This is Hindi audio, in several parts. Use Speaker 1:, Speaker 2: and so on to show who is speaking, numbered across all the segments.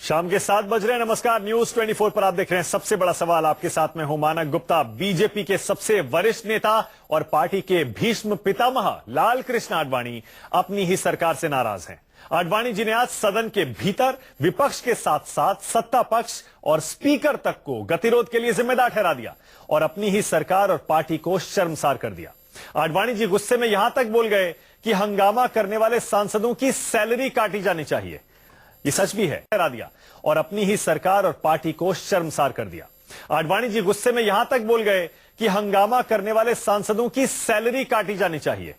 Speaker 1: शाम के 7 बज रहे हैं। नमस्कार, न्यूज 24 पर आप देख रहे हैं सबसे बड़ा सवाल। आपके साथ में हूं मानक गुप्ता। बीजेपी के सबसे वरिष्ठ नेता और पार्टी के भीष्म पितामह लाल कृष्ण आडवाणी अपनी ही सरकार से नाराज हैं। आडवाणी जी ने आज सदन के भीतर विपक्ष के साथ साथ सत्ता पक्ष और स्पीकर तक को गतिरोध के लिए जिम्मेदार ठहरा दिया और अपनी ही सरकार और पार्टी को शर्मसार कर दिया। आडवाणी जी गुस्से में यहां तक बोल गए कि हंगामा करने वाले सांसदों की सैलरी काटी जानी चाहिए। ये सच भी है, ठहरा दिया और अपनी ही सरकार और पार्टी को शर्मसार कर दिया। आडवाणी जी गुस्से में यहां तक बोल गए कि हंगामा करने वाले सांसदों की सैलरी काटी जानी चाहिए।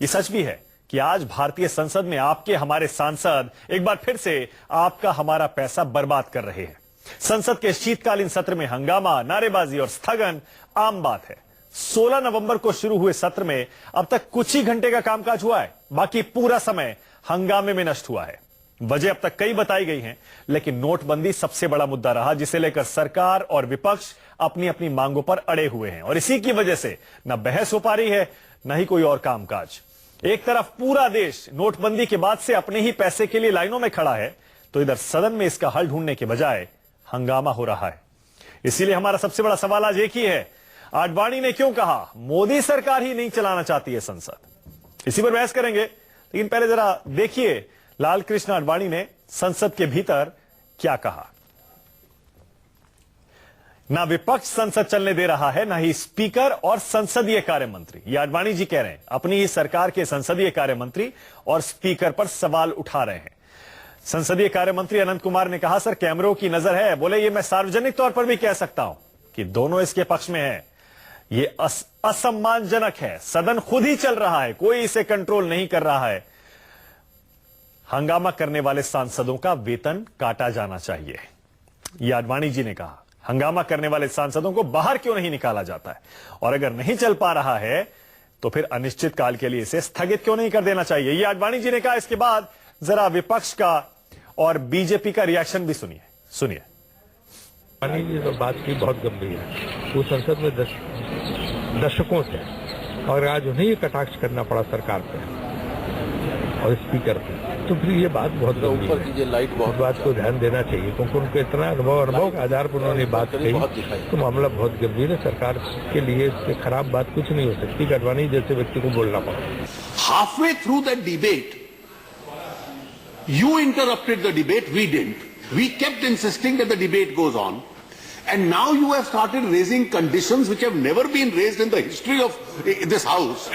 Speaker 1: ये सच भी है कि आज भारतीय संसद में आपके हमारे सांसद एक बार फिर से आपका हमारा पैसा बर्बाद कर रहे हैं। संसद के शीतकालीन सत्र में हंगामा, नारेबाजी और स्थगन आम बात है। 16 नवंबर को शुरू हुए सत्र में अब तक कुछ ही घंटे का कामकाज हुआ है, बाकी पूरा समय हंगामे में नष्ट हुआ है। वजह अब तक कई बताई गई हैं, लेकिन नोटबंदी सबसे बड़ा मुद्दा रहा, जिसे लेकर सरकार और विपक्ष अपनी अपनी मांगों पर अड़े हुए हैं और इसी की वजह से न बहस हो पा रही है, न ही कोई और कामकाज। एक तरफ पूरा देश नोटबंदी के बाद से अपने ही पैसे के लिए लाइनों में खड़ा है, तो इधर सदन में इसका हल ढूंढने के बजाय हंगामा हो रहा है। इसीलिए हमारा सबसे बड़ा सवाल आज एक ही है, आडवाणी ने क्यों कहा मोदी सरकार ही नहीं चलाना चाहती है संसद? इसी पर बहस करेंगे, लेकिन पहले जरा देखिए लाल कृष्ण आडवाणी ने संसद के भीतर क्या कहा। ना विपक्ष संसद चलने दे रहा है, ना ही स्पीकर और संसदीय कार्य मंत्री। ये आडवाणी जी कह रहे हैं, अपनी ही सरकार के संसदीय कार्य मंत्री और स्पीकर पर सवाल उठा रहे हैं। संसदीय कार्य मंत्री अनंत कुमार ने कहा, सर कैमरों की नजर है। बोले ये मैं सार्वजनिक तौर पर भी कह सकता हूं कि दोनों इसके पक्ष में है। ये असम्मानजनक है, सदन खुद ही चल रहा है, कोई इसे कंट्रोल नहीं कर रहा है। हंगामा करने वाले सांसदों का वेतन काटा जाना चाहिए, यह आडवाणी जी ने कहा। हंगामा करने वाले सांसदों को बाहर क्यों नहीं निकाला जाता है, और अगर नहीं चल पा रहा है तो फिर अनिश्चित काल के लिए इसे स्थगित क्यों नहीं कर देना चाहिए, यह आडवाणी जी ने कहा। इसके बाद जरा विपक्ष का और बीजेपी का रिएक्शन भी सुनिए।
Speaker 2: आडवाणी जी तो बात की बहुत गंभीर है। वो संसद में दशकों से, और आज उन्हें ये कटाक्ष करना पड़ा सरकार पे और स्पीकर पे, तो फिर ये बात बहुत गंभीर है। इस बात को ध्यान देना चाहिए, क्योंकि उनको इतना अनुभव के आधार पर उन्होंने बात कही, तो मामला बहुत गंभीर है। सरकार के लिए इससे खराब बात कुछ नहीं हो सकती कि आडवाणी जैसे व्यक्ति को बोलना पड़ा।
Speaker 3: Halfway through the debate you interrupted the debate, we didn't. We kept insisting that the debate goes on, and now you have started raising conditions which have never been raised in the history of this house.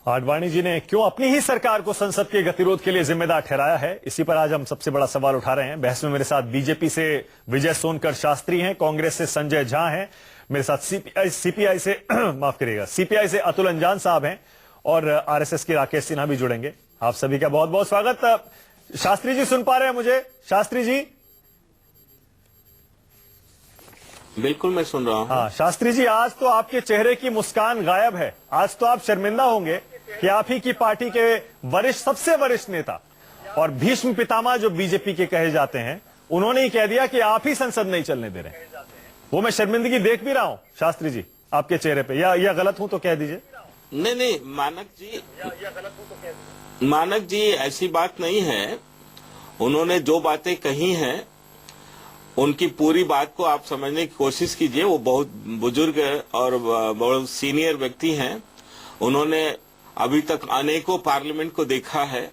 Speaker 1: Advani ji ने क्यों अपनी ही सरकार को संसद के गतिरोध के लिए जिम्मेदार ठहराया है, इसी पर आज हम सबसे बड़ा सवाल उठा रहे हैं। बहस में मेरे साथ बीजेपी से विजय सोनकर शास्त्री हैं, कांग्रेस से संजय झा हैं, मेरे साथ सीपीआई से माफ करिएगा, सीपीआई से अतुल अंजान साहब हैं और आरएसएस के राकेश सिन्हा भी जुड़ेंगे। आप सभी का बहुत बहुत स्वागत। शास्त्री जी सुन पा रहे हैं मुझे? शास्त्री जी?
Speaker 4: बिल्कुल मैं सुन रहा हूं।
Speaker 1: हाँ शास्त्री जी, आज तो आपके चेहरे की मुस्कान गायब है। आज तो आप शर्मिंदा होंगे कि आप ही की पार्टी के वरिष्ठ, सबसे वरिष्ठ नेता और भीष्म पितामह जो बीजेपी के कहे जाते हैं, उन्होंने ही कह दिया कि आप ही संसद नहीं चलने दे रहे। वो मैं शर्मिंदगी देख भी रहा हूं शास्त्री जी आपके चेहरे पे, या गलत हूं तो कह दीजिए।
Speaker 4: नहीं मानक जी ऐसी बात नहीं है। उन्होंने जो बातें कही हैं उनकी पूरी बात को आप समझने की कोशिश कीजिए। वो बहुत बुजुर्ग और बहुत सीनियर व्यक्ति हैं। उन्होंने अभी तक अनेकों पार्लियामेंट को देखा है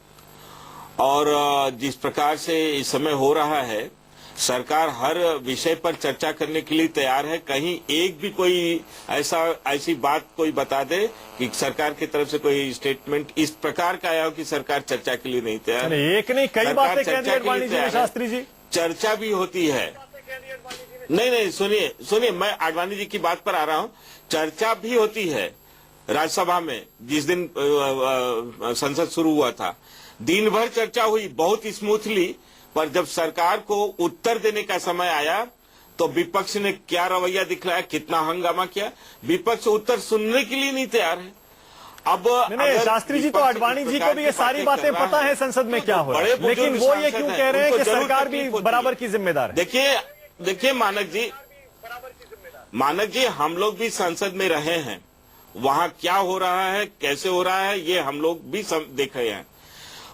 Speaker 4: और जिस प्रकार से इस समय हो रहा है, सरकार हर विषय पर चर्चा करने के लिए तैयार है। कहीं एक भी कोई ऐसी बात कोई बता दे कि सरकार की तरफ से कोई स्टेटमेंट इस प्रकार का आया हो कि सरकार चर्चा के लिए नहीं तैयार।
Speaker 1: एक नहीं कई बातें कह दी आडवाणी जी ने शास्त्री जी।
Speaker 4: चर्चा भी होती है। नहीं सुनिए मैं आडवाणी जी की बात पर आ रहा हूं। चर्चा भी होती है राज्यसभा में। जिस दिन संसद शुरू हुआ था, दिन भर चर्चा हुई बहुत स्मूथली, पर जब सरकार को उत्तर देने का समय आया तो विपक्ष ने क्या रवैया दिखलाया, कितना हंगामा किया। विपक्ष उत्तर सुनने के लिए नहीं तैयार है। अब
Speaker 1: नहीं, शास्त्री जी तो आडवाणी जी को भी ये सारी बातें पता है संसद में क्या हो रहा है, लेकिन वो ये क्यों कह रहे हैं कि सरकार भी बराबर की जिम्मेदार है?
Speaker 4: देखिए मानक जी हम लोग भी संसद में रहे हैं, वहां क्या हो रहा है, कैसे हो रहा है, ये हम लोग भी देख रहे हैं।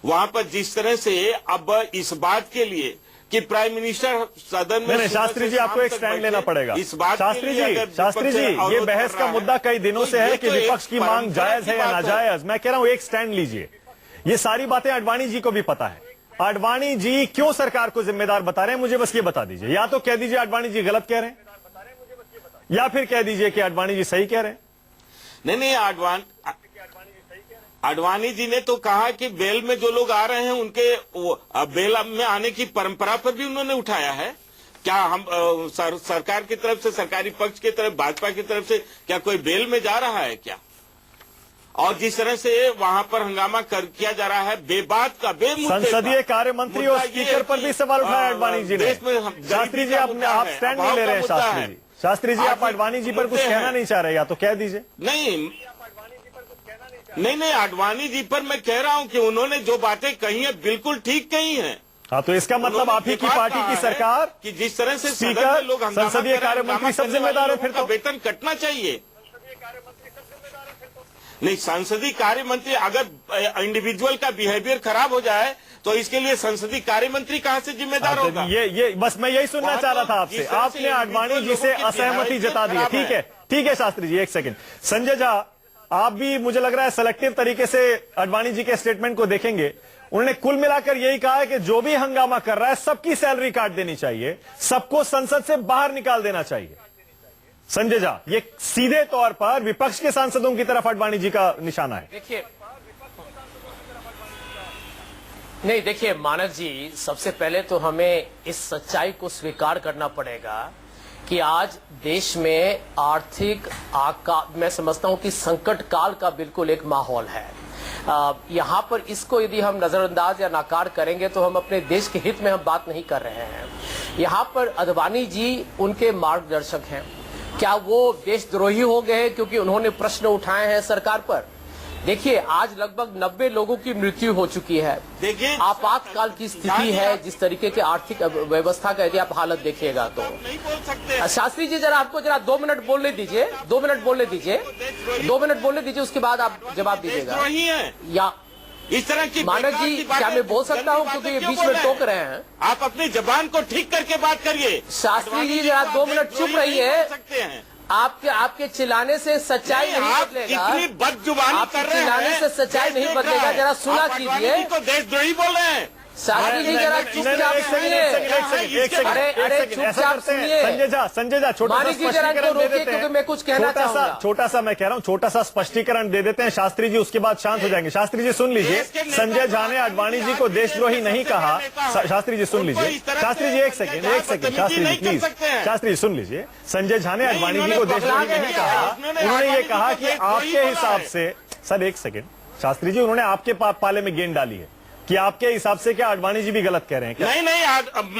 Speaker 4: वहां पर जिस तरह से अब इस बात के लिए कि प्राइम मिनिस्टर सदन में
Speaker 1: नहीं, शास्त्री जी आपको एक स्टैंड लेना पड़ेगा।
Speaker 4: इस बात
Speaker 1: शास्त्री जी, ये बहस का मुद्दा कई दिनों से है कि विपक्ष की मांग जायज है या नाजायज। मैं कह रहा हूं एक स्टैंड लीजिए। ये सारी बातें आडवाणी जी को भी पता है। आडवाणी जी क्यों सरकार को जिम्मेदार बता रहे हैं, मुझे बस ये बता दीजिए। या तो कह दीजिए आडवाणी जी गलत कह रहे हैं, या फिर कह दीजिए कि आडवाणी जी सही कह रहे हैं।
Speaker 4: नहीं, आडवाणी जी ने तो कहा कि बेल में जो लोग आ रहे हैं उनके बेल में आने की परंपरा पर भी उन्होंने उठाया है। क्या हम सरकार की तरफ से, सरकारी पक्ष की तरफ, भाजपा की तरफ से क्या कोई बेल में जा रहा है क्या? और जिस तरह से वहां पर हंगामा किया जा रहा है बेबात का,
Speaker 1: संसदीय कार्य मंत्री और स्पीकर पर भी सवाल उठाया आडवाणी जी ने। शास्त्री जी आप स्टैंड नहीं ले रहे हैं। शास्त्री जी आप आडवाणी जी पर कुछ कहना नहीं चाह रहे, या तो कह दीजिए।
Speaker 4: नहीं, आडवाणी जी पर मैं कह रहा हूं कि उन्होंने जो बातें कही है बिल्कुल ठीक कही है।
Speaker 1: हाँ, तो इसका मतलब आप ही की पार्टी की सरकार
Speaker 4: कि जिस तरह से
Speaker 1: स्पीकर,
Speaker 4: लोग
Speaker 1: संसदीय कार्य मंत्री सब जिम्मेदार है, फिर तो
Speaker 4: वेतन कटना चाहिए। नहीं, संसदीय कार्य मंत्री अगर इंडिविजुअल का बिहेवियर खराब हो जाए तो इसके लिए संसदीय कार्य मंत्री कहां से जिम्मेदार होगा?
Speaker 1: ये बस मैं यही सुनना चाह रहा था आपसे। आपने आडवाणी जी से असहमति जता दी है। ठीक है शास्त्री जी, एक सेकंड। संजय झा, आप भी मुझे लग रहा है सेलेक्टिव तरीके से आडवाणी जी के स्टेटमेंट को देखेंगे। उन्होंने कुल मिलाकर यही कहा है कि जो भी हंगामा कर रहा है सबकी सैलरी काट देनी चाहिए, सबको संसद से बाहर निकाल देना चाहिए। संजय झा, ये सीधे तौर पर विपक्ष के सांसदों की तरफ आडवाणी जी का निशाना है।
Speaker 5: देखिए मानक जी, सबसे पहले तो हमें इस सच्चाई को स्वीकार करना पड़ेगा कि आज देश में आर्थिक मैं समझता हूं कि संकट काल का बिल्कुल एक माहौल है। यहाँ पर इसको यदि हम नजरअंदाज या नाकार करेंगे तो हम अपने देश के हित में हम बात नहीं कर रहे हैं। यहाँ पर आडवाणी जी उनके मार्गदर्शक हैं। क्या वो देशद्रोही हो गए क्योंकि उन्होंने प्रश्न उठाए हैं सरकार पर? देखिए, आज लगभग 90 लोगों की मृत्यु हो चुकी है।
Speaker 4: देखिए,
Speaker 5: आपातकाल की स्थिति है। जिस तरीके के आर्थिक व्यवस्था का यदि आप हालत देखिएगा तो
Speaker 4: नहीं बोल सकते।
Speaker 5: शास्त्री जी, आपको 2 मिनट बोलने दीजिए। 2 मिनट बोलने दीजिए, उसके बाद आप जवाब दीजिएगा। या
Speaker 4: इस तरह की
Speaker 5: मानक जी, क्या मैं बोल सकता हूँ क्योंकि ये बीच में टोक रहे हैं?
Speaker 4: आप अपनी जबान को ठीक करके बात करिए।
Speaker 5: शास्त्री जी, 2 मिनट चुप रहिए। आपके चिल्लाने से सच्चाई नहीं बदलेगा।
Speaker 4: कितनी बदजुबानी कर रहे हैं।
Speaker 5: चिल्लाने से सच्चाई नहीं बदलेगा। जरा सुना कीजिए।
Speaker 4: तो देशद्रोही बोल रहे हैं।
Speaker 5: शास्त्री जी, जरा चुपचाप सुनिए। अरे चुपचाप सुनिए।
Speaker 1: संजय झा, छोटा सा स्पष्टीकरण दे देते हैं।
Speaker 5: मैं कुछ कहना चाहूंगा।
Speaker 1: छोटा सा मैं कह रहा हूँ, छोटा सा स्पष्टीकरण दे देते हैं शास्त्री जी, उसके बाद शांत हो जाएंगे। शास्त्री जी सुन लीजिए, संजय झा ने आडवाणी जी को देशद्रोही नहीं कहा। शास्त्री जी सुन लीजिए। शास्त्री जी एक सेकंड। शास्त्री जी प्लीज, शास्त्री जी सुन लीजिए। संजय झा ने आडवाणी जी को देशद्रोही नहीं कहा। उन्होंने ये कहा कि आपके हिसाब से, सर एक सेकंड शास्त्री जी, उन्होंने आपके पाले में गेंद डाली है कि आपके हिसाब से क्या आडवाणी जी भी गलत कह रहे हैं क्या?
Speaker 4: नहीं,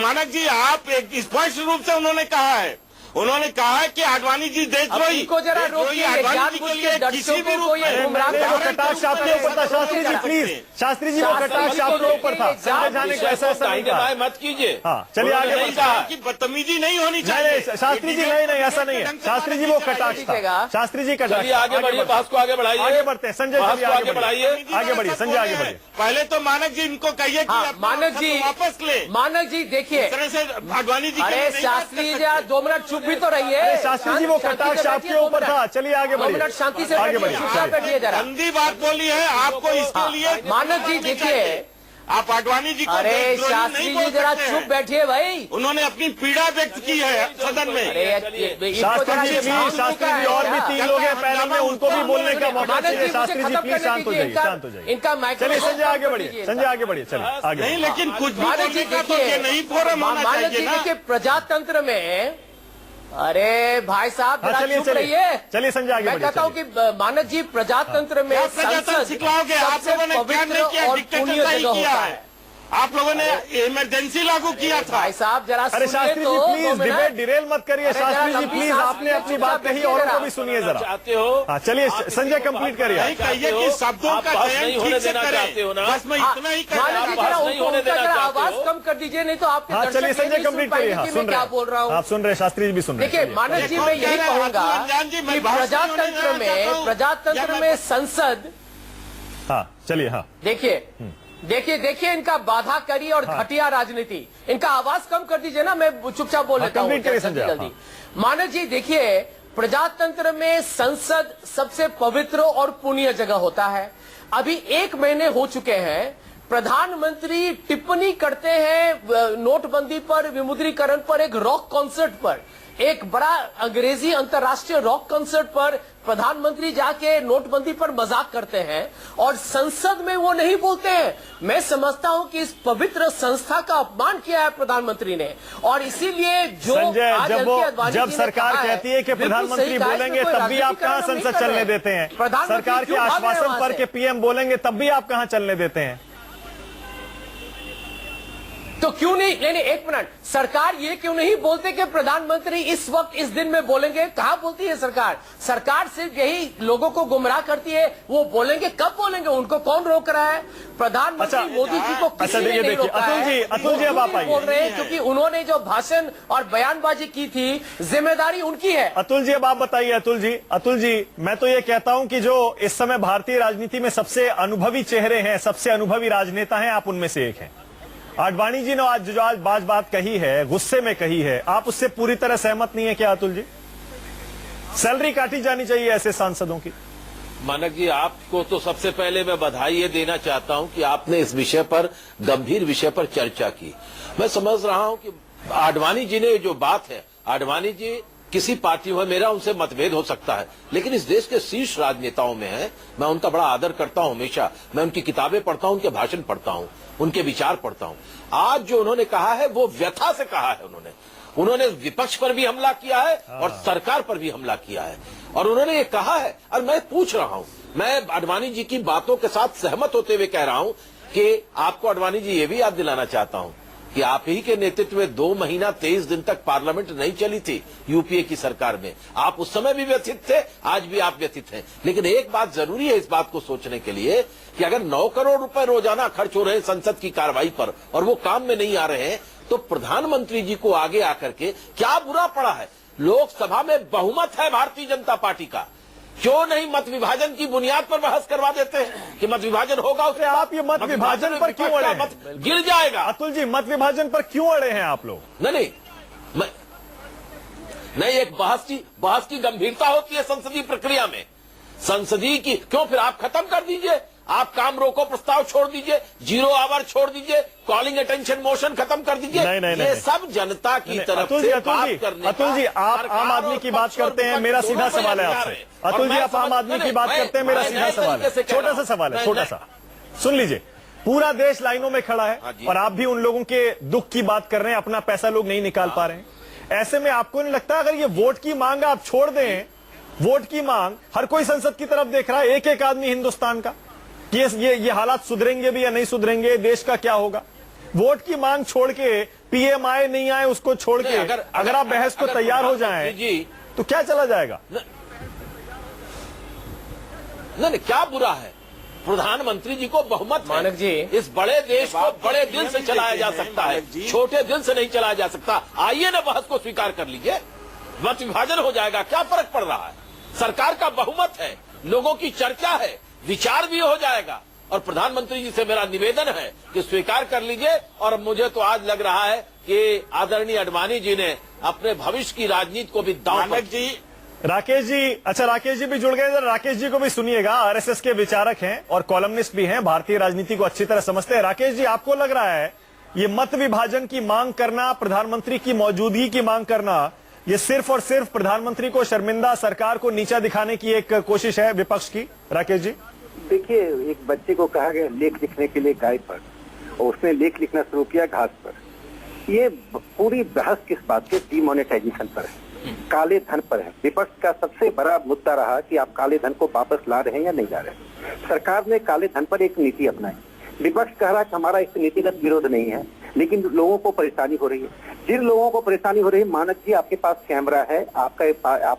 Speaker 4: मानक जी, आप एक स्पष्ट रूप से उन्होंने कहा है कि आडवाणी जी देशद्रोही
Speaker 5: को जरा रोकिए।
Speaker 4: किसी भी रूप
Speaker 1: में कटाक्ष आपके ऊपर था। शास्त्री जी प्लीज, शास्त्री जी वो कटाक्ष आपके ऊपर था। संजय झा ने ऐसा नहीं कहा।
Speaker 4: मत कीजिए।
Speaker 1: हाँ, चलिए आगे बढ़ते।
Speaker 4: बदतमीजी नहीं होनी चाहिए।
Speaker 1: शास्त्री जी नहीं, ऐसा नहीं है। शास्त्री जी वो कटाक्ष था। शास्त्री जी कटाक्ष।
Speaker 2: आगे बढ़िए, बात को आगे बढ़ाइए।
Speaker 1: आगे बढ़ते हैं। संजय जी आगे बढ़ाइए। आगे बढ़िए संजय, आगे बढ़िए।
Speaker 4: पहले तो मानक जी इनको कहिए कि
Speaker 5: मानक जी
Speaker 4: वापस ले।
Speaker 5: मानक जी देखिए,
Speaker 4: तरह से आडवाणी जी,
Speaker 5: अरे शास्त्री जी 2 मिनट चुप भी तो रहिए।
Speaker 1: शास्त्री जी वो कटाक्ष आपके ऊपर था। चलिए आगे बढ़िए।
Speaker 5: 2 मिनट शांति से
Speaker 1: आगे बढ़िए।
Speaker 5: बैठिए जरा।
Speaker 4: गंदी बात बोली है आपको, इसके लिए
Speaker 5: मानक जी देखिए,
Speaker 4: आप आडवाणी जी को
Speaker 5: अरे
Speaker 4: देशद्रोही
Speaker 5: शास्त्री
Speaker 4: नहीं
Speaker 5: जी
Speaker 4: बोल
Speaker 5: जरा
Speaker 4: सकते
Speaker 5: चुप
Speaker 4: हैं।
Speaker 5: बैठिए भाई।
Speaker 4: उन्होंने अपनी पीड़ा व्यक्त की है सदन में।
Speaker 1: शास्त्री जी और भी 3 लोग हैं पैनल में, उनको भी बोलने का मौका चाहिए। शास्त्री जी प्लीज शांत हो जाइए, शांत हो जाइए।
Speaker 5: इनका
Speaker 1: चलिए संजय आगे बढ़िए, संजय आगे बढ़िए, चलिए आगे।
Speaker 4: नहीं, लेकिन कुछ भी
Speaker 5: मानक जी
Speaker 4: बोलने का तो ये नहीं फोरम होना
Speaker 5: मानक जी
Speaker 4: चाहिए ना।
Speaker 5: देखिए, प्रजातंत्र में, अरे भाई साहब जरा
Speaker 1: चलिए
Speaker 5: चुप रहिए।
Speaker 1: चलिए संजय आगे
Speaker 5: मैं
Speaker 1: बढ़िए।
Speaker 5: कहता हूँ कि मानक जी, प्रजातंत्र में
Speaker 4: प्रजातंत्र सिखलाओगे? आप लोगों ने क्या नहीं किया, डिक्टेटरशाही किया है। आप लोगों ने इमरजेंसी लागू किया था।
Speaker 5: भाई साहब जरा
Speaker 1: अरे Shastri ji please debate Daryl मत करिए।
Speaker 5: अरे जरा
Speaker 1: शास्त्री जी
Speaker 5: लंबी
Speaker 1: प्लीज,
Speaker 5: सांस
Speaker 1: आपने
Speaker 5: लीजिए,
Speaker 1: अपनी बात कही, औरों को भी सुनिए जरा।
Speaker 2: चाहते हो?
Speaker 1: हाँ चलिए संजय कंप्लीट करिए।
Speaker 4: नहीं कहिए कि शब्दों का चयन ठीक से करें। बस मैं इतना ही
Speaker 5: मानक जी जरा उनका आवाज कम कर दीजिए, नहीं तो आपके
Speaker 1: हाँ चलिए संजय कंप्लीट करिए। हाँ सुन रहे
Speaker 5: क्या बोल रहा हूँ,
Speaker 1: आप सुन रहे, शास्त्री जी भी सुन रहे हैं।
Speaker 5: देखिए मानक जी, मैं यही कहूंगा कि प्रजातंत्र में संसद,
Speaker 1: हाँ चलिए, हाँ
Speaker 5: देखिए देखिए इनका बाधा करी और घटिया राजनीति, इनका आवाज कम कर दीजिए ना, मैं चुपचाप बोल लेता हूँ
Speaker 1: कंप्लीट करिए संजय।
Speaker 5: जल्दी। मानव जी देखिए, प्रजातंत्र में संसद सबसे पवित्र और पुण्य जगह होता है। अभी 1 महीने हो चुके हैं, प्रधानमंत्री टिप्पणी करते हैं नोटबंदी पर, विमुद्रीकरण पर, एक रॉक कॉन्सर्ट पर, एक बड़ा अंग्रेजी अंतर्राष्ट्रीय रॉक कॉन्सर्ट पर प्रधानमंत्री जाके नोटबंदी पर मजाक करते हैं और संसद में वो नहीं बोलते हैं। मैं समझता हूं कि इस पवित्र संस्था का अपमान किया है प्रधानमंत्री ने, और इसीलिए जो
Speaker 1: संजय,
Speaker 5: आज
Speaker 1: जब सरकार कहती है कि प्रधानमंत्री बोलेंगे तब भी आप कहां संसद चलने देते हैं? सरकार के आश्वासन पर कि पीएम बोलेंगे तब भी आप कहां चलने देते हैं?
Speaker 5: तो क्यों नहीं, एक मिनट, सरकार ये क्यों नहीं बोलते कि प्रधानमंत्री इस वक्त इस दिन में बोलेंगे? कहां बोलती है सरकार? सरकार सिर्फ यही लोगों को गुमराह करती है। वो बोलेंगे, कब बोलेंगे? उनको कौन रोक रहा है? प्रधानमंत्री मोदी जी को किसी ने नहीं रोका है।
Speaker 1: अतुल जी अब आप आइए।
Speaker 5: बोल रहे हैं क्योंकि उन्होंने जो भाषण और बयानबाजी की थी, जिम्मेदारी उनकी है।
Speaker 1: अतुल जी अब आप बताइए। अतुल जी मैं तो ये कहता हूं कि जो इस समय भारतीय राजनीति में सबसे अनुभवी चेहरे हैं, सबसे अनुभवी राजनेता हैं, आप उनमें से एक हैं। आडवाणी जी ने आज बात कही है, गुस्से में कही है, आप उससे पूरी तरह सहमत नहीं है क्या अतुल जी? सैलरी काटी जानी चाहिए ऐसे सांसदों की।
Speaker 6: मानक जी, आपको तो सबसे पहले मैं बधाई ये देना चाहता हूं कि आपने इस विषय पर, गंभीर विषय पर चर्चा की। मैं समझ रहा हूं कि आडवाणी जी ने जो बात है, आडवाणी जी किसी पार्टी में, मेरा उनसे मतभेद हो सकता है, लेकिन इस देश के शीर्ष राजनेताओं में है। मैं उनका बड़ा आदर करता हूं हमेशा। मैं उनकी किताबें पढ़ता हूं, उनके भाषण पढ़ता हूं, उनके विचार पढ़ता हूं। आज जो उन्होंने कहा है वो व्यथा से कहा है। उन्होंने विपक्ष पर भी हमला किया है और सरकार पर भी हमला किया है, और उन्होंने ये कहा है, और मैं पूछ रहा हूं, मैं आडवाणी जी की बातों के साथ सहमत होते हुए कह रहा हूं कि आपको आडवाणी जी ये भी याद दिलाना चाहता हूं कि आप ही के नेतृत्व में 2 महीना 23 दिन तक पार्लियामेंट नहीं चली थी यूपीए की सरकार में। आप उस समय भी व्यथित थे, आज भी आप व्यथित हैं। लेकिन एक बात जरूरी है इस बात को सोचने के लिए कि अगर 9 करोड़ रुपए रोजाना खर्च हो रहे हैं संसद की कार्रवाई पर और वो काम में नहीं आ रहे हैं, तो प्रधानमंत्री जी को आगे आकर के क्या बुरा पड़ा है? लोकसभा में बहुमत है भारतीय जनता पार्टी का, क्यों नहीं मत विभाजन की बुनियाद पर बहस करवा देते हैं कि मत विभाजन होगा, उसे
Speaker 1: आप ये मत विभाजन पर क्यों अड़े हैं?
Speaker 6: गिर जाएगा।
Speaker 1: अतुल जी, मत विभाजन पर क्यों अड़े हैं आप लोग?
Speaker 6: नहीं, एक बहस की गंभीरता होती है संसदीय प्रक्रिया में, संसदीय की। क्यों? फिर आप खत्म कर दीजिए, आप काम रोको प्रस्ताव छोड़ दीजिए, 0 आवर छोड़ दीजिए, कॉलिंग अटेंशन मोशन खत्म कर दीजिए। ये सब जनता की तरफ से बात करने।
Speaker 1: अतुल जी, आप आम आदमी की बात करते हैं, मेरा सीधा सवाल है आपसे। अतुल जी, आप आम आदमी की बात करते हैं, मेरा सीधा सवाल है, छोटा सा सवाल है, छोटा सा सुन लीजिए। पूरा देश लाइनों में खड़ा है और आप भी उन लोगों के दुख की बात कर रहे हैं, अपना पैसा लोग नहीं निकाल पा रहे हैं। ऐसे में आपको नहीं लगता अगर ये वोट की मांग आप छोड़ दें, वोट की मांग, हर कोई संसद की तरफ देख रहा है, एक एक आदमी हिंदुस्तान का, ये हालात सुधरेंगे भी या नहीं सुधरेंगे, देश का क्या होगा? वोट की मांग छोड़ के, पीएम आए नहीं आए उसको छोड़ के अगर आप बहस को तैयार हो जाएं तो क्या चला जाएगा?
Speaker 6: नहीं, क्या बुरा है? प्रधानमंत्री जी को बहुमत
Speaker 5: मानक
Speaker 6: है।
Speaker 5: जी,
Speaker 6: इस बड़े देश को बड़े दिल से चलाया जा सकता है, छोटे दिल से नहीं चलाया जा सकता। आइए ना, बहस को स्वीकार कर लीजिए, मत विभाजन हो जाएगा, क्या फर्क पड़ रहा है? सरकार का बहुमत है, लोगों की चर्चा है, विचार भी हो जाएगा। और प्रधानमंत्री जी से मेरा निवेदन है कि स्वीकार कर लीजिए। और मुझे तो आज लग रहा है कि आदरणीय आडवाणी जी ने अपने भविष्य की राजनीति को भी दांव पर जी।
Speaker 1: राकेश जी, अच्छा राकेश जी भी जुड़ गए। राकेश जी को भी सुनिएगा, आरएसएस के विचारक हैं और कॉलमनिस्ट भी हैं, भारतीय राजनीति को अच्छी तरह समझते हैं। राकेश जी, आपको लग रहा है ये मत विभाजन की मांग करना, प्रधानमंत्री की मौजूदगी की मांग करना, ये सिर्फ और सिर्फ प्रधानमंत्री को शर्मिंदा, सरकार को नीचा दिखाने की एक कोशिश है विपक्ष की? राकेश जी,
Speaker 7: देखिए, एक बच्चे को कहा गया लेख लिखने के लिए गाय पर, और उसने लेख लिखना शुरू किया घास पर। ये पूरी बहस किस बात के? डीमोनेटाइजेशन पर है, काले धन पर है। विपक्ष का सबसे बड़ा मुद्दा रहा कि आप काले धन को वापस ला रहे हैं या नहीं ला रहे। सरकार ने काले धन पर एक नीति अपनाई। विपक्ष कह रहा है कि हमारा इस नीतिगत विरोध नहीं है, लेकिन लोगों को परेशानी हो रही है। जिन लोगों को परेशानी हो रही है, मानक जी आपके पास कैमरा है, आपका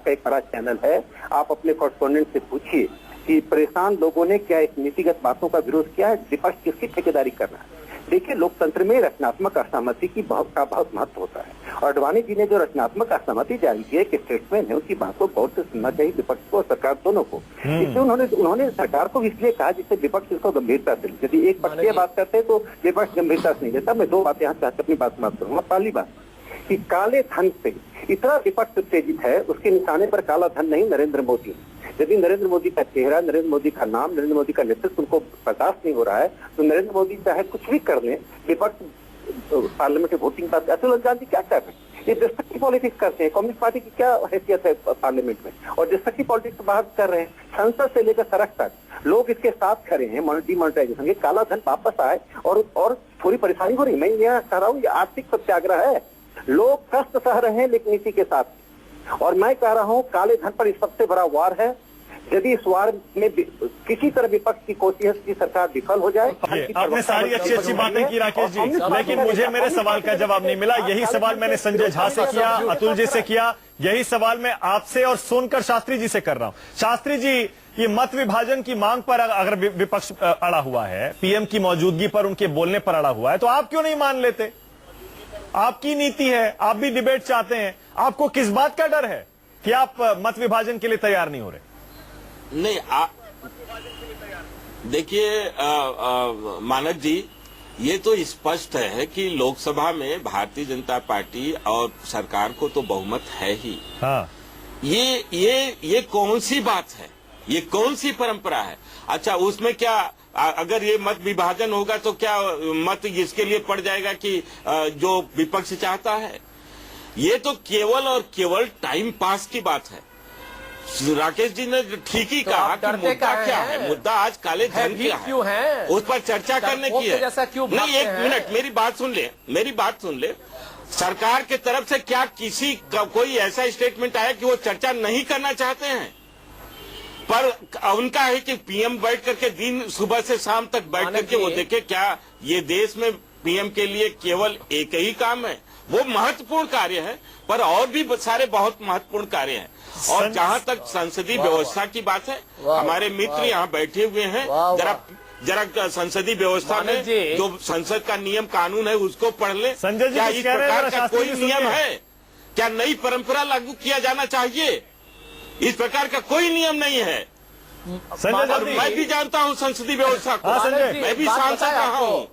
Speaker 7: एक बड़ा चैनल है, आप अपने कॉरेस्पोंडेंट से पूछिए कि परेशान लोगों ने क्या इस नीतिगत बातों का विरोध किया है? विपक्ष किसकी ठेकेदारी कर रहा है? देखिए, लोकतंत्र में रचनात्मक असहमति का बहुत महत्व होता है, और अडवाणी जी ने जो रचनात्मक असहमति जारी की है, एक स्टेटमेंट है, उसकी बात को गौर से सुनना चाहिए विपक्ष को और सरकार दोनों को। इसलिए उन्होंने सरकार को इसलिए कहा जिससे विपक्ष इसको गंभीरता से, यदि एक पक्षीय बात करते हैं तो विपक्ष गंभीरता से नहीं लेता। मैं दो बातें यहाँ से अपनी बात समाप्त करूंगा। पहली बात कि काले धन से इतना विपक्ष उत्तेजित है, उसके निशाने पर काला धन नहीं, नरेंद्र मोदी। यदि नरेंद्र मोदी का चेहरा, नरेंद्र मोदी का नाम, नरेंद्र मोदी का नेतृत्व उनको बर्दाश्त नहीं हो रहा है, तो नरेंद्र मोदी चाहे कुछ भी कर ले, विपक्ष पार्लियामेंट में वोटिंग पाते। अतुल गांधी क्या कर रहे हैं? ये डिस्ट्रक्टिव पॉलिटिक्स करते हैं। कम्युनिस्ट पार्टी की क्या हैसियत है पार्लियामेंट में, और डिस्ट्रक्टिव पॉलिटिक्स बाहर कर रहे हैं। संसद से लेकर सड़क तक लोग इसके साथ खड़े हैं डिमोनेटाइजेशन के। काला धन वापस आए और थोड़ी परेशानी हो रही। मैं यहाँ कह रहा हूँ, ये आर्थिक सत्याग्रह है, लोग कष्ट सह रहे हैं लेकिन इसी के साथ। और मैं कह रहा हूं, काले धन पर सबसे बड़ा वार है। यदि इस वार में किसी तरह विपक्ष की कोशिश की सरकार विफल हो जाए।
Speaker 1: आपने सारी अच्छी अच्छी बातें की राकेश जी, लेकिन मुझे मेरे सवाल का जवाब नहीं मिला। यही सवाल मैंने संजय झा से किया, अतुल जी से किया, यही सवाल मैं आपसे और सोनकर शास्त्री जी से कर रहा हूं। शास्त्री जी, ये मत विभाजन की मांग पर अगर विपक्ष अड़ा हुआ है, पीएम की मौजूदगी पर उनके बोलने पर अड़ा हुआ है, तो आप क्यों नहीं मान लेते? आपकी नीति है, आप भी डिबेट चाहते हैं, आपको किस बात का डर है कि आप मत विभाजन के लिए तैयार नहीं हो रहे?
Speaker 4: नहीं, देखिए मानक जी, ये तो स्पष्ट है कि लोकसभा में भारतीय जनता पार्टी और सरकार को तो बहुमत है ही।
Speaker 1: हाँ।
Speaker 4: ये कौन सी बात है? ये कौन सी परंपरा है? अच्छा, उसमें क्या अगर ये मत विभाजन होगा तो क्या मत इसके लिए पड़ जाएगा कि जो विपक्ष चाहता है? ये तो केवल और केवल टाइम पास की बात है। राकेश जी ने ठीक ही कहा कि मुद्दा क्या है। मुद्दा आज काले धन क्या है, उस पर चर्चा करने की है। नहीं, एक मिनट, मेरी बात सुन ले। सरकार के तरफ से क्या किसी का कोई ऐसा स्टेटमेंट आया कि वो चर्चा नहीं करना चाहते हैं? पर उनका है कि पीएम बैठ करके दिन सुबह से शाम तक बैठ करके वो देखे क्या ये देश में पीएम के लिए केवल एक ही काम है। वो महत्वपूर्ण कार्य है, पर और भी सारे बहुत महत्वपूर्ण कार्य हैं। और जहां तक संसदीय व्यवस्था की बात है, हमारे मित्र यहाँ बैठे हुए हैं, जरा संसदीय व्यवस्था में जो संसद का नियम कानून है उसको पढ़ ले। क्या इस प्रकार का कोई नियम है? क्या नई परंपरा लागू किया जाना चाहिए? इस प्रकार का कोई नियम नहीं है। और मैं भी जानता हूँ संसदीय व्यवस्था को, मैं भी सांसद रहा हूँ।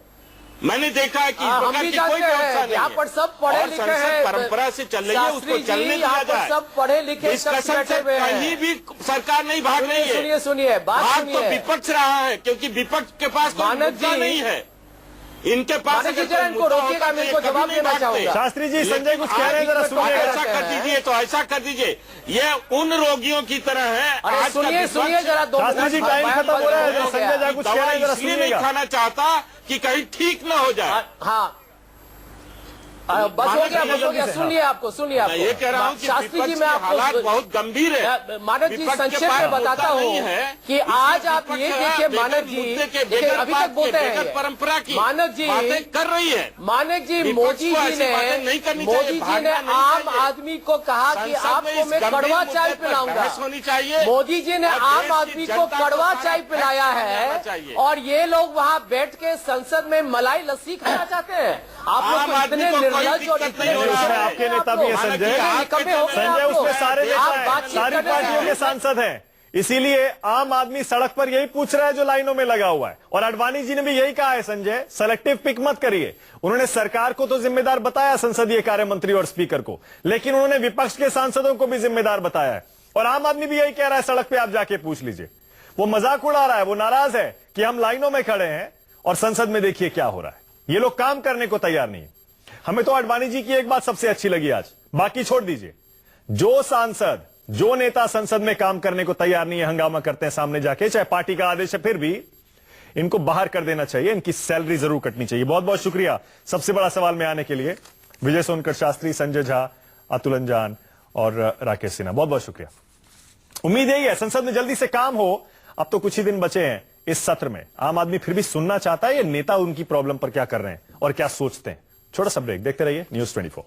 Speaker 4: मैंने देखा है कि इस प्रकार की कोई व्यवस्था नहीं
Speaker 5: यहाँ पर सब पढ़े
Speaker 4: और
Speaker 5: लिखे
Speaker 4: संसद
Speaker 5: हैं।
Speaker 4: परंपरा से चल रही है, उसको चलने दिया जाए।
Speaker 5: सब पढ़े लिखे
Speaker 4: डिस्कशन से कहीं भी सरकार नहीं भाग रही है।
Speaker 5: सुनिए
Speaker 4: भाग तो विपक्ष रहा है, क्योंकि विपक्ष के पास कोई मुद्दा नहीं है। इनके पास
Speaker 5: इनको रोकिएगा, मैं इनको जवाब देना चाहूंगा।
Speaker 1: शास्त्री जी, संजय कुछ कह रहे हैं, जरा सुनिए।
Speaker 4: ऐसा कर दीजिए तो ऐसा कर दीजिए। ये उन रोगियों की तरह है।
Speaker 5: अरे सुनिए जरा,
Speaker 1: शास्त्री जी टाइम खत्म हो रहा है, संजय झा कुछ कह रहे हैं, जरा
Speaker 4: इसलिए नहीं
Speaker 1: सुनिएगा।
Speaker 4: खाना चाहता कि कहीं ठीक न हो जाए।
Speaker 5: हाँ, बस हो गया। सुनिए आपको।
Speaker 4: मैं ये कह रहा हूँ कि
Speaker 5: शास्त्री जी,
Speaker 4: विपक्ष
Speaker 5: मैं
Speaker 4: के
Speaker 5: आपको
Speaker 4: हालात बहुत गंभीर है।
Speaker 5: मानव जी, संक्षेप में बताता हूँ कि आज आप ये देखिए मानव जी, देखिए अभी तक बोलते हैं
Speaker 4: परंपरा की
Speaker 5: मानव जी
Speaker 4: बातें कर रही है।
Speaker 5: मानव जी, मोदी जी ने आम आदमी को कहा कि आपको मैं कड़वा चाय पिलाऊंगा।
Speaker 4: होनी चाहिए।
Speaker 5: मोदी जी ने आम आदमी को कड़वा चाय पिलाया है, और ये लोग वहाँ बैठ के संसद में मलाई लस्सी खाना चाहते हैं। आप लोग इतने निर्लज और इतने
Speaker 1: आपके नेता भी है संजय उसमें सारे नेता हैं, सारी पार्टियों के सांसद हैं। इसीलिए आम आदमी सड़क पर यही पूछ रहा है जो लाइनों में लगा हुआ है। और अडवाणी जी ने भी यही कहा है, संजय सेलेक्टिव पिक मत करिए। उन्होंने सरकार को तो जिम्मेदार बताया, संसदीय कार्य मंत्री और स्पीकर को, लेकिन उन्होंने विपक्ष के सांसदों को भी जिम्मेदार बताया है। और आम आदमी भी यही कह रहा है, सड़क पे आप जाके पूछ लीजिए। वो मजाक उड़ा रहा है, वो नाराज है कि हम लाइनों में खड़े हैं और संसद में देखिए क्या हो रहा है। ये लोग काम करने को तैयार नहीं है। हमें तो अडवाणी जी की एक बात सबसे अच्छी लगी आज, बाकी छोड़ दीजिए। जो सांसद, जो नेता संसद में काम करने को तैयार नहीं है, हंगामा करते हैं सामने जाके, चाहे पार्टी का आदेश है, फिर भी इनको बाहर कर देना चाहिए, इनकी सैलरी जरूर कटनी चाहिए। बहुत बहुत शुक्रिया सबसे बड़ा सवाल में आने के लिए, विजय सोनकर शास्त्री, संजय झा, अतुल जान और राकेश सिन्हा, बहुत बहुत शुक्रिया। उम्मीद यही है संसद में जल्दी से काम हो। अब तो कुछ ही दिन बचे हैं इस सत्र में। आम आदमी फिर भी सुनना चाहता है ये नेता उनकी प्रॉब्लम पर क्या कर रहे हैं और क्या सोचते हैं। छोटा सा ब्रेक, देखते रहिए News 24।